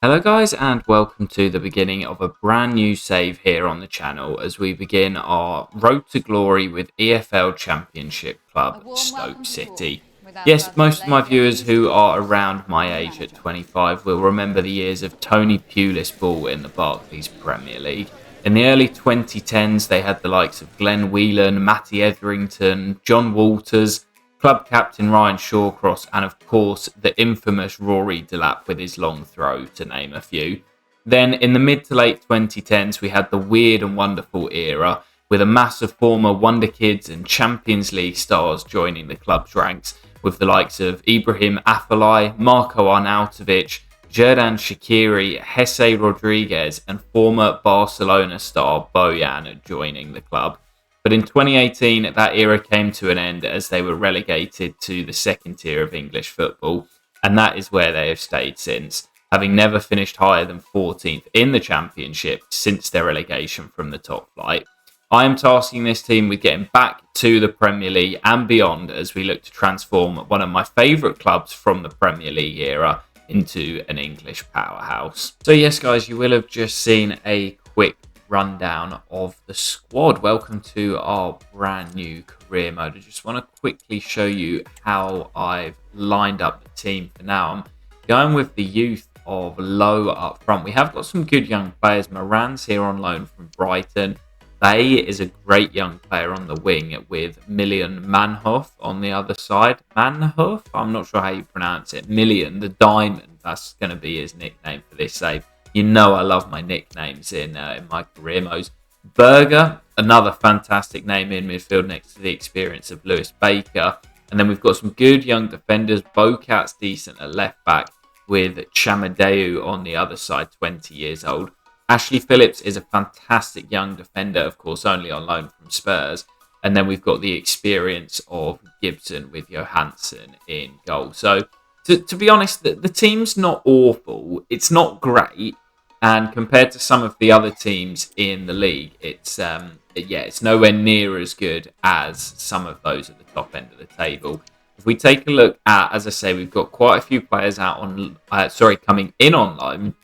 Hello guys and welcome to the beginning of a brand new save here on the channel as we begin our road to glory with EFL Championship A club warm Stoke welcome to all. City. Without Yes, further most of my delay, we are viewers pleased to who are introduce around our my new age at manager. 25 will remember the years of Tony Pulis ball in the Barclays Premier League. In the early 2010s, they had the likes of Glenn Whelan, Matty Etherington, John Walters, club captain Ryan Shawcross, and of course the infamous Rory Delap with his long throw, to name a few. Then in the mid to late 2010s, we had the weird and wonderful era with a mass of former Wonder Kids and Champions League stars joining the club's ranks, with the likes of Ibrahim Afellay, Marco Arnautovic, Xherdan Shaqiri, Jesse Rodriguez, and former Barcelona star Bojan joining the club. But in 2018, that era came to an end as they were relegated to the second tier of English football, and that is where they have stayed since, having never finished higher than 14th in the Championship since their relegation from the top flight. I am tasking this team with getting back to the Premier League and beyond as we look to transform one of my favourite clubs from the Premier League era into an English powerhouse. So yes, guys, you will have just seen a quick rundown of the squad. Welcome to our brand new career mode. I just want to quickly show you how I've lined up the team for now. I'm going with the youth of Low up front. We have got some good young players. Moran's here on loan from Brighton. Bay is a great young player on the wing with Million Manhoff on the other side. Manhoff? I'm not sure how you pronounce it. Million, the diamond. That's going to be his nickname for this save. You know I love my nicknames in my career modes. Berger, another fantastic name in midfield next to the experience of Lewis Baker. And then we've got some good young defenders. Bokat's decent at left back with Chamadeu on the other side, 20 years old. Ashley Phillips is a fantastic young defender, of course, only on loan from Spurs. And then we've got the experience of Gibson with Johansson in goal. So, to be honest, the team's not awful. It's not great. And compared to some of the other teams in the league, it's nowhere near as good as some of those at the top end of the table. If we take a look at, as I say, we've got quite a few players coming in on loan. And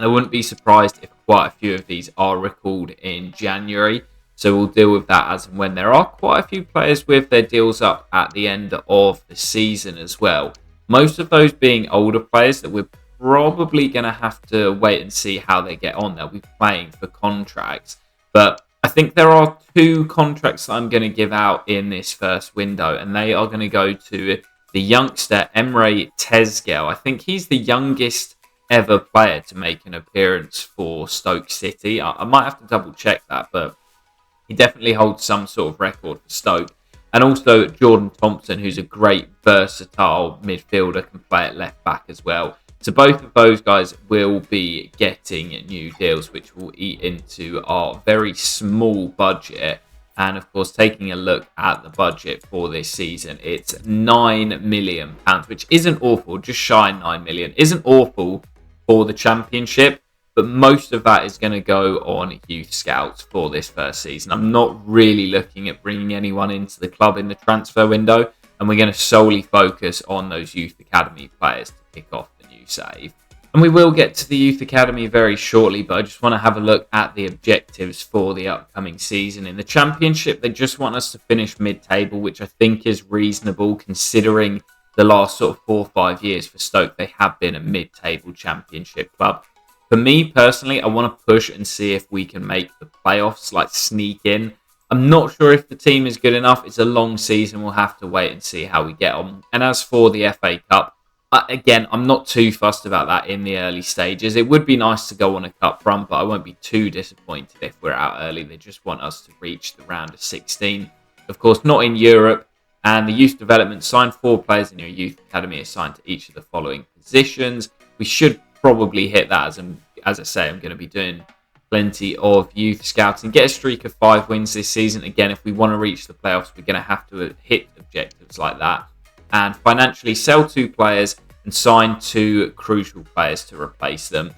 I wouldn't be surprised if quite a few of these are recalled in January. So we'll deal with that as and when. There are quite a few players with their deals up at the end of the season as well. Most of those being older players that we're probably going to have to wait and see how they get on. They'll be playing for contracts. But I think there are two contracts that I'm going to give out in this first window. And they are going to go to the youngster Emre Tezgel. I think he's the youngest ever player to make an appearance for Stoke City. I might have to double check that, but he definitely holds some sort of record for Stoke. And also Jordan Thompson, who's a great versatile midfielder, can play at left back as well. So both of those guys will be getting new deals, which will eat into our very small budget. And of course, taking a look at the budget for this season, it's £9 million, which isn't awful, just shy of 9 million. Isn't awful for the Championship, but most of that is going to go on youth scouts for this first season. I'm not really looking at bringing anyone into the club in the transfer window, and we're going to solely focus on those youth academy players to kick off the new save. And we will get to the youth academy very shortly, but I just want to have a look at the objectives for the upcoming season. In the Championship, they just want us to finish mid-table, which I think is reasonable considering the last sort of 4 or 5 years for Stoke, they have been a mid-table Championship club. For me personally, I want to push and see if we can make the playoffs, like sneak in. I'm not sure if the team is good enough. It's a long season. We'll have to wait and see how we get on. And as for the FA Cup, again, I'm not too fussed about that in the early stages. It would be nice to go on a cup run, but I won't be too disappointed if we're out early. They just want us to reach the round of 16. Of course, not in Europe. And the youth development signed 4 players in your youth academy assigned to each of the following positions. We should probably hit that as I say, I'm going to be doing plenty of youth scouting. Get a streak of 5 wins this season. Again, if we want to reach the playoffs, we're going to have to hit objectives like that. And financially sell 2 players and sign 2 crucial players to replace them.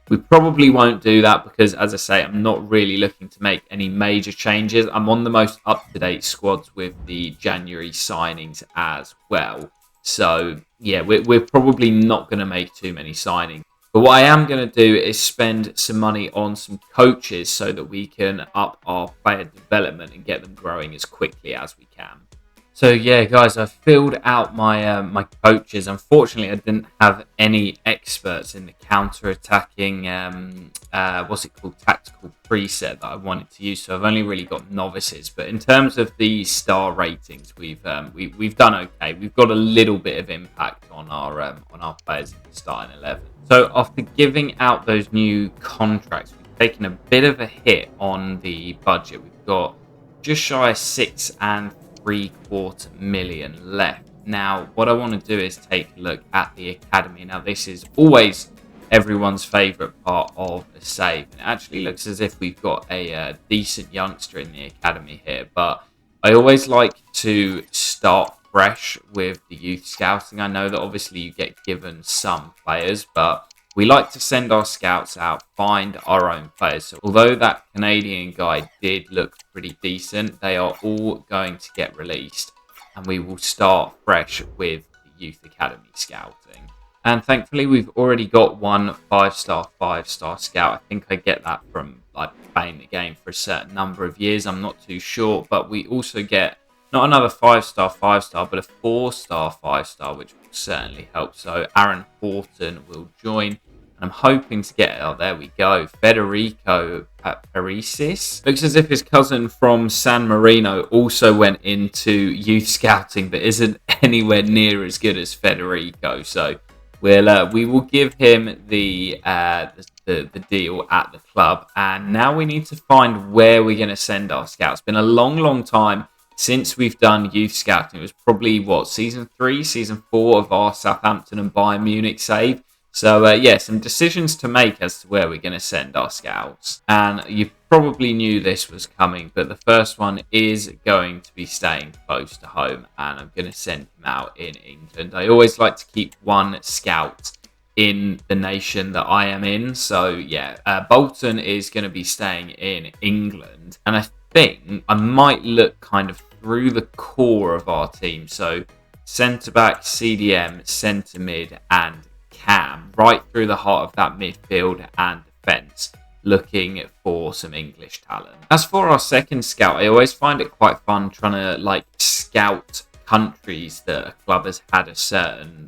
We probably won't do that because, as I say, I'm not really looking to make any major changes. I'm on the most up-to-date squads with the January signings as well. So, yeah, we're probably not going to make too many signings. Of But what I am going to do is spend some money on some coaches so that we can up our player development and get them growing as quickly as we can. So yeah, guys, I filled out my my coaches. Unfortunately, I didn't have any experts in the counter-attacking, what's it called, tactical preset that I wanted to use. So I've only really got novices. But in terms of the star ratings, we've done okay. We've got a little bit of impact on our players in the starting 11. So after giving out those new contracts, we've taken a bit of a hit on the budget. We've got just shy of 6.75 million left. Now, what I want to do is take a look at the academy. Now, this is always everyone's favourite part of a save. It actually looks as if we've got a decent youngster in the academy here, but I always like to start fresh with the youth scouting. I know that obviously you get given some players, but we like to send our scouts out, find our own players. So although that Canadian guy did look pretty decent, they are all going to get released, and we will start fresh with the youth academy scouting. And thankfully, we've already got one five-star scout. I think I get that from like playing the game for a certain number of years. I'm not too sure, but we also get not another five-star, but a four-star, which will certainly help. So Aaron Horton will join. And I'm hoping to get, oh, there we go, Federico Parisis. Looks as if his cousin from San Marino also went into youth scouting, but isn't anywhere near as good as Federico. So we will give him the deal at the club. And now we need to find where we're going to send our scouts. It's been a long time since we've done youth scouting. It was probably, season 3, season 4 of our Southampton and Bayern Munich save. So, yeah, some decisions to make as to where we're going to send our scouts. And you probably knew this was coming, but the first one is going to be staying close to home, and I'm going to send him out in England. I always like to keep one scout in the nation that I am in. So, yeah, Bolton is going to be staying in England. And I think I might look kind of through the core of our team. So, centre-back, CDM, centre-mid, and Cam, right through the heart of that midfield and defence, looking for some English talent. As for our second scout, I always find it quite fun trying to scout countries that a club has had a certain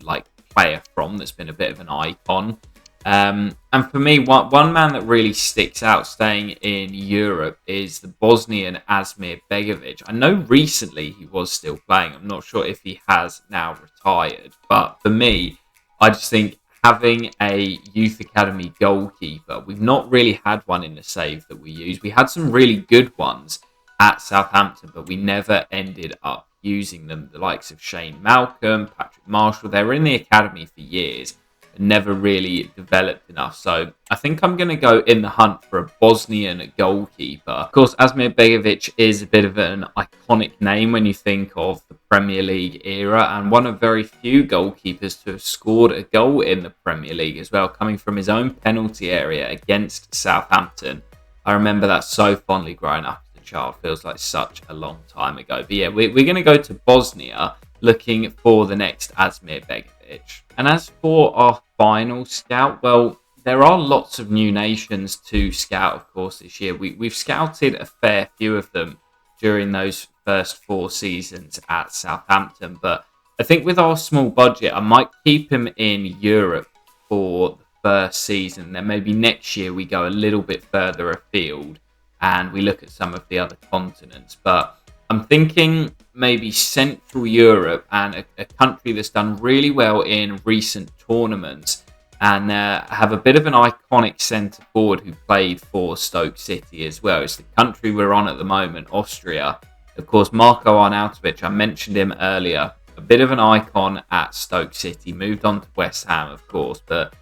player from that's been a bit of an icon. And for me, one man that really sticks out staying in Europe is the Bosnian Asmir Begovic. I know recently he was still playing. I'm not sure if he has now retired, but for me, I just think having a youth academy goalkeeper, we've not really had one in the save that we use. We had some really good ones at Southampton, but we never ended up using them. The likes of Shane Malcolm, Patrick Marshall, they were in the academy for years and never really developed enough. So I think I'm going to go in the hunt for a Bosnian goalkeeper. Of course, Asmir Begovic is a bit of an iconic name when you think of the Premier League era, and one of very few goalkeepers to have scored a goal in the Premier League as well, coming from his own penalty area against Southampton. I remember that so fondly growing up as a child. Feels like such a long time ago. But yeah, we're going to go to Bosnia looking for the next Asmir Begovic. And as for our final scout, well, there are lots of new nations to scout, of course, this year. We've scouted a fair few of them during those first 4 seasons at Southampton. But I think with our small budget, I might keep him in Europe for the first season. Then maybe next year we go a little bit further afield and we look at some of the other continents. But I'm thinking maybe Central Europe and a country that's done really well in recent tournaments and have a bit of an iconic centre forward who played for Stoke City as well. It's the country we're on at the moment, Austria. Of course, Marko Arnautovic, I mentioned him earlier, a bit of an icon at Stoke City, moved on to West Ham, of course, but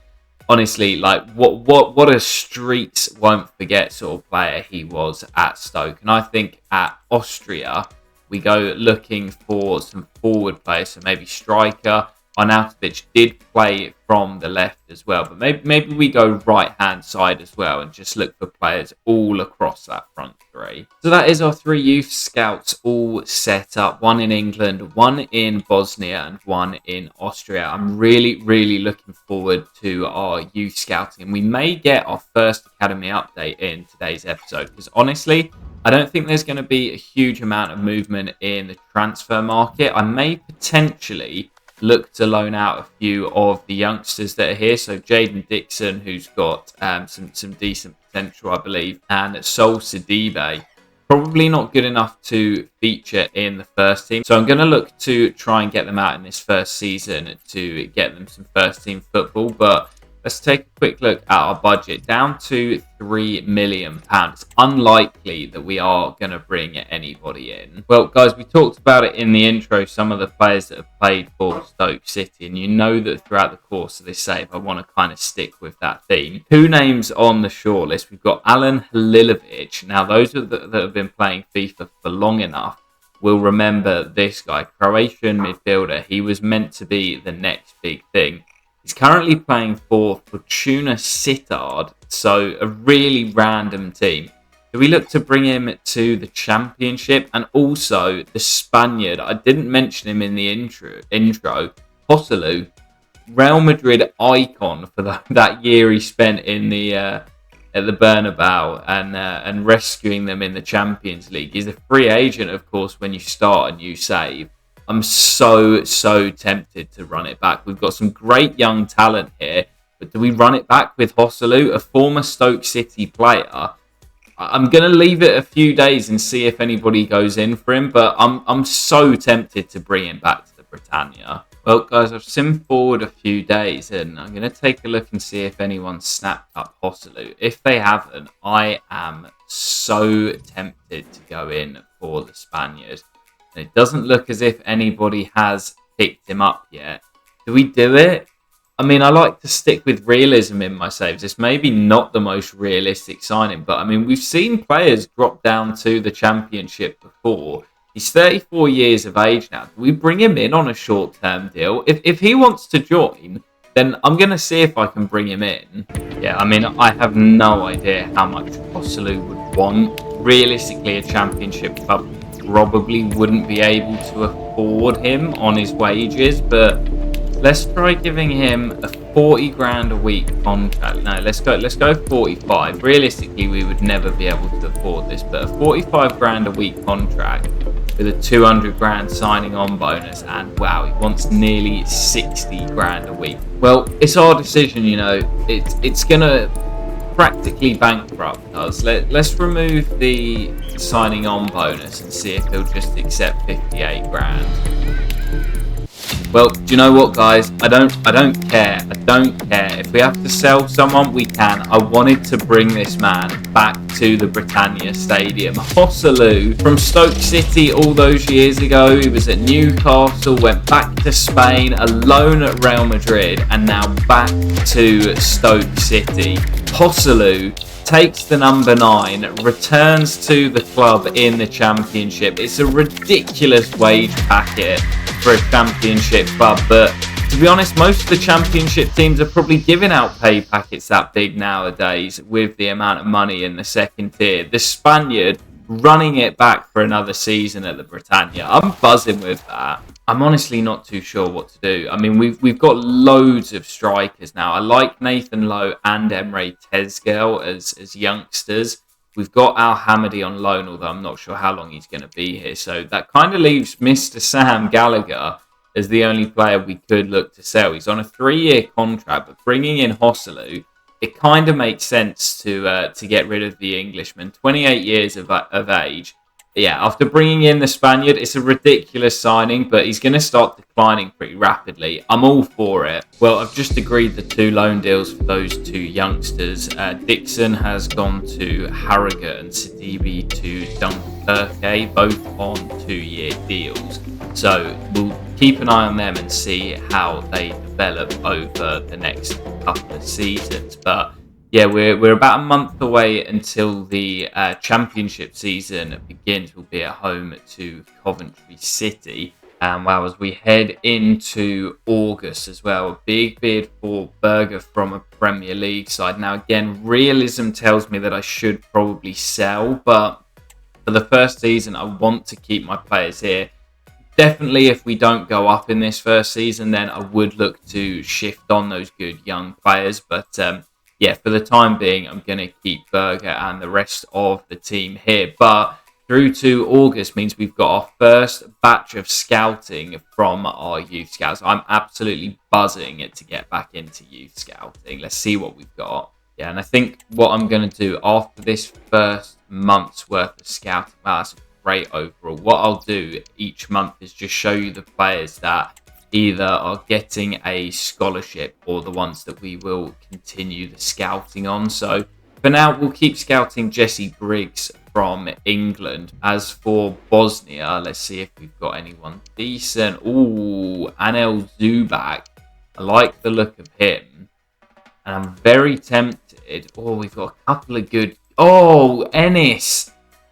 honestly, what a streets won't forget sort of player he was at Stoke. And I think at Austria, we go looking for some forward players, so maybe striker. Arnautovic did play from the left as well, but maybe we go right-hand side as well and just look for players all across that front three. So that is our 3 youth scouts all set up, 1 in England, 1 in Bosnia and 1 in Austria. I'm really looking forward to our youth scouting, and we may get our first academy update in today's episode, because honestly, I don't think there's going to be a huge amount of movement in the transfer market. I may potentially look to loan out a few of the youngsters that are here. So Jaden Dixon, who's got some decent potential, I believe, and Sol Sidibe, probably not good enough to feature in the first team. So I'm going to look to try and get them out in this first season to get them some first team football. But let's take a quick look at our budget, down to £3 million. It's unlikely that we are going to bring anybody in. Well, guys, we talked about it in the intro, some of the players that have played for Stoke City, and you know that throughout the course of this save, I want to kind of stick with that theme. 2 names on the shortlist. We've got Alan Halilovic. Now, those that have been playing FIFA for long enough will remember this guy, Croatian midfielder. He was meant to be the next big thing. He's currently playing for Fortuna Sittard, so a really random team. So we look to bring him to the Championship, and also the Spaniard. I didn't mention him in the intro. Joselu, Real Madrid icon for that year he spent in the at the Bernabeu and rescuing them in the Champions League. He's a free agent, of course, when you start a new save. I'm so tempted to run it back. We've got some great young talent here, but do we run it back with Joselu, a former Stoke City player? I'm going to leave it a few days and see if anybody goes in for him, but I'm so tempted to bring him back to the Britannia. Well, guys, I've simmed forward a few days, and I'm going to take a look and see if anyone's snapped up Joselu. If they haven't, I am so tempted to go in for the Spaniard. It doesn't look as if anybody has picked him up yet. Do we do it? I mean, I like to stick with realism in my saves. It's maybe not the most realistic signing, but I mean, we've seen players drop down to the Championship before. He's 34 years of age now. Do we bring him in on a short-term deal? If he wants to join, then I'm going to see if I can bring him in. Yeah, I mean, I have no idea how much Joselu would want. Realistically, a Championship club probably wouldn't be able to afford him on his wages, but let's try giving him a 40 grand a week contract. No, let's go 45. Realistically, we would never be able to afford this, but a 45 grand a week contract with a 200 grand signing on bonus, and wow, he wants nearly 60 grand a week. Well, it's our decision, you know. It's gonna practically bankrupt us. Let's remove the signing on bonus and see if he'll just accept 58 grand. Well, do you know what, guys? I don't care. I don't care. If we have to sell someone, we can. I wanted to bring this man back to the Britannia Stadium. Joselu from Stoke City all those years ago. He was at Newcastle, went back to Spain, a loan at Real Madrid, and now back to Stoke City. Joselu takes the number 9, returns to the club in the Championship. It's a ridiculous wage packet for a Championship club, but to be honest, most of the Championship teams are probably giving out pay packets that big nowadays with the amount of money in the second tier. The Spaniard running it back for another season at the Britannia. I'm buzzing with that. I'm honestly not too sure what to do. I mean, we've got loads of strikers now. I like Nathan Lowe and Emre Tezgel as youngsters. We've got Al Hamadi on loan, although I'm not sure how long he's going to be here. So that kind of leaves Mr. Sam Gallagher as the only player we could look to sell. He's on a 3-year contract, but bringing in Joselu, it kind of makes sense to get rid of the Englishman. 28 years of age. Yeah, after bringing in the Spaniard, it's a ridiculous signing, but he's going to start declining pretty rapidly. I'm all for it. Well, I've just agreed the 2 loan deals for those 2 youngsters. Dixon has gone to Harrogate and Sidibe to Dunkerque, both on 2-year deals. So we'll keep an eye on them and see how they develop over the next couple of seasons. But yeah, we're about a month away until the Championship season begins. We'll be at home to Coventry City. And wow, as we head into August as well, a big bid for Berger from a Premier League side. Now, again, realism tells me that I should probably sell, but for the first season, I want to keep my players here. Definitely, if we don't go up in this first season, then I would look to shift on those good young players. But yeah, for the time being, I'm going to keep Berger and the rest of the team here. But through to August means we've got our first batch of scouting from our youth scouts. I'm absolutely buzzing to get back into youth scouting. Let's see what we've got. Yeah, and I think what I'm going to do after this first month's worth of scouting, wow, that's great overall. What I'll do each month is just show you the players that either are getting a scholarship or the ones that we will continue the scouting on. So for now, we'll keep scouting Jesse Briggs from England. As for Bosnia, let's see if we've got anyone decent. Ooh, Anel Zubak. I like the look of him. And I'm very tempted. Oh, we've got a couple of good... Oh, Ennis.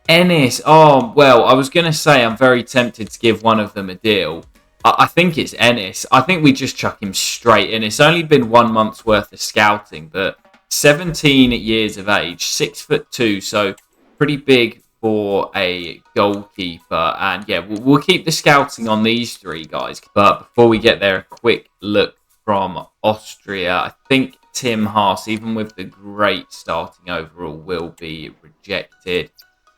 Oh, well, I was going to say I'm very tempted to give one of them a deal. I think it's Ennis. I think we just chuck him straight in. It's only been 1 month's worth of scouting, but 17 years of age, 6'2", so pretty big for a goalkeeper. And yeah, we'll keep the scouting on these three guys. But before we get there, a quick look from Austria. I think Tim Haas, even with the great starting overall, will be rejected.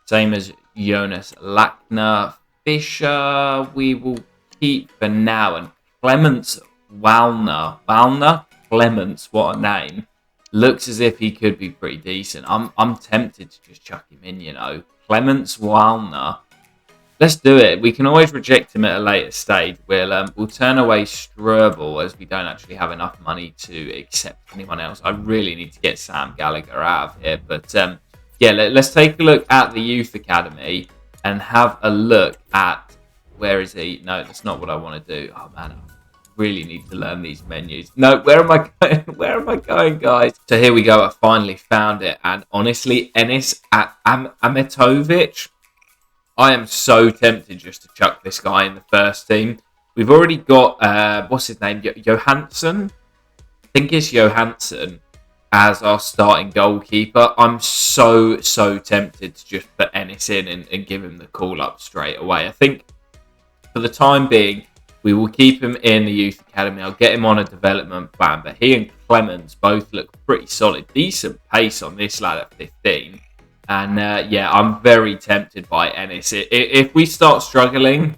Same as Jonas Lackner. Fischer, we will keep for now. And Clements Wallner, Clements, what a name. Looks as if he could be pretty decent. I'm tempted to just chuck him in, you know. Clements Wallner. Let's do it. We can always reject him at a later stage. We'll turn away Struble as we don't actually have enough money to accept anyone else. I really need to get Sam Gallagher out of here. But yeah, let's take a look at the youth academy and have a look at where is he? No, that's not what I want to do. Oh man, I really need to learn these menus. No, where am I going? Where am I going, guys? So here we go. I finally found it. And honestly, Enis Ametovic, I am so tempted just to chuck this guy in the first team. We've already got, what's his name? Johansson? I think it's Johansson as our starting goalkeeper. I'm so tempted to just put Ennis in and give him the call up straight away. I think for the time being, we will keep him in the youth academy. I'll get him on a development plan, but he and Clemens both look pretty solid. Decent pace on this lad at 15. And yeah, I'm very tempted by Ennis. If we start struggling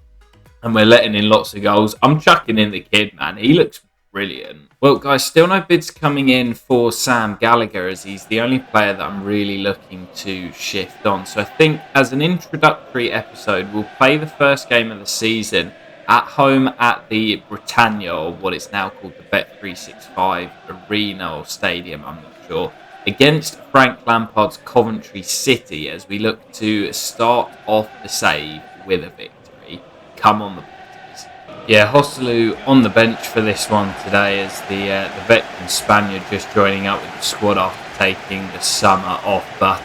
and we're letting in lots of goals, I'm chucking in the kid, man. He looks brilliant. Well, guys, still no bids coming in for Sam Gallagher, as he's the only player that I'm really looking to shift on. So I think as an introductory episode, we'll play the first game of the season at home at the Britannia, or what is now called the Bet365 Arena or Stadium, I'm not sure, against Frank Lampard's Coventry City, as we look to start off the save with a victory. Come on, the Potters. Yeah, Hoselu on the bench for this one today, as the veteran Spaniard just joining up with the squad after taking the summer off. But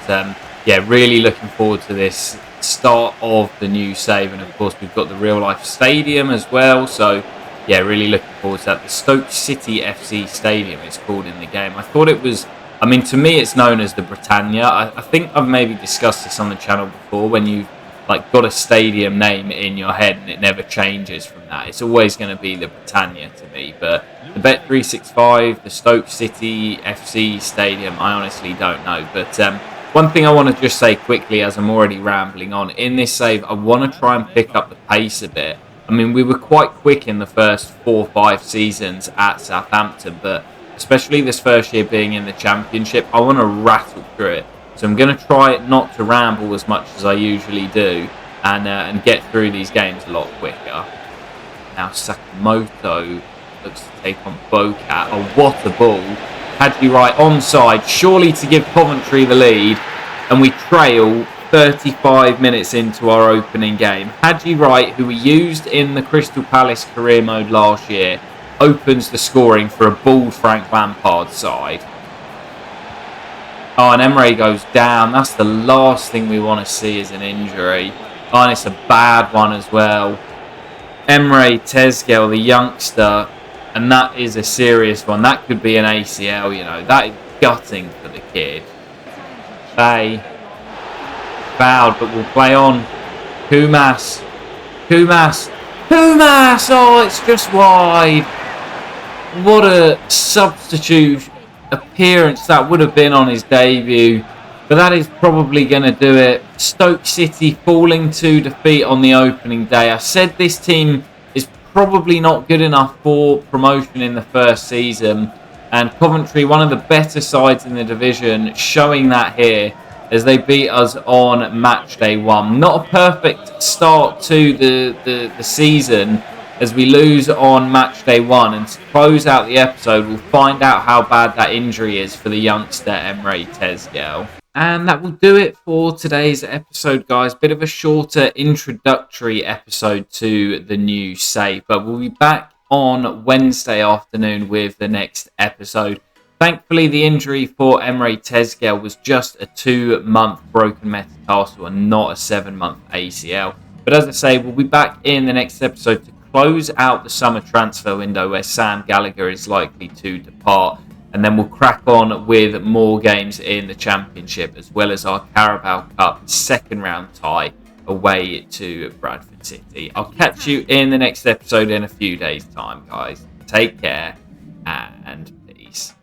yeah, really looking forward to this start of the new save. And of course, we've got the real life stadium as well. So yeah, really looking forward to that. The Stoke City FC Stadium, it's called in the game. I thought it was... I mean, to me, it's known as the Britannia. I think I've maybe discussed this on the channel before, when you've like got a stadium name in your head and it never changes from that. It's always going to be the Britannia to me. But the Bet365, the Stoke City FC Stadium, I honestly don't know. But one thing I want to just say quickly, as I'm already rambling on, in this save, I want to try and pick up the pace a bit. I mean, we were quite quick in the first 4 or 5 seasons at Southampton, but especially this first year being in the Championship, I want to rattle through it. So I'm going to try not to ramble as much as I usually do and get through these games a lot quicker. Now Sakamoto looks to take on Bocat. Oh, what a ball. Hadji Wright onside, surely to give Coventry the lead. And we trail 35 minutes into our opening game. Hadji Wright, who we used in the Crystal Palace career mode last year, opens the scoring for a bald Frank Lampard side. Oh, and Emre goes down. That's the last thing we want to see is an injury. Oh, and it's a bad one as well. Emre Tezgel, the youngster, and that is a serious one. That could be an ACL, That is gutting for the kid. They fouled, but will play on. Kumas. Oh, it's just wide. What a substitute appearance that would have been on his debut. But that is probably going to do it. Stoke City falling to defeat on the opening day. I said this team is probably not good enough for promotion in the first season. And Coventry, one of the better sides in the division, showing that here as they beat us on match day 1. Not a perfect start to the season as we lose on match day 1. And to close out the episode, we'll find out how bad that injury is for the youngster Emre Tezgel. And that will do it for today's episode, guys. Bit of a shorter introductory episode to the new save, but we'll be back on Wednesday afternoon with the next episode. Thankfully, the injury for Emre Tezgel was just a 2-month broken metatarsal and not a 7-month ACL. But as I say, we'll be back in the next episode to close out the summer transfer window where Sam Gallagher is likely to depart. And then we'll crack on with more games in the Championship, as well as our Carabao Cup second round tie away to Bradford City. I'll catch you in the next episode in a few days' time, guys. Take care and peace.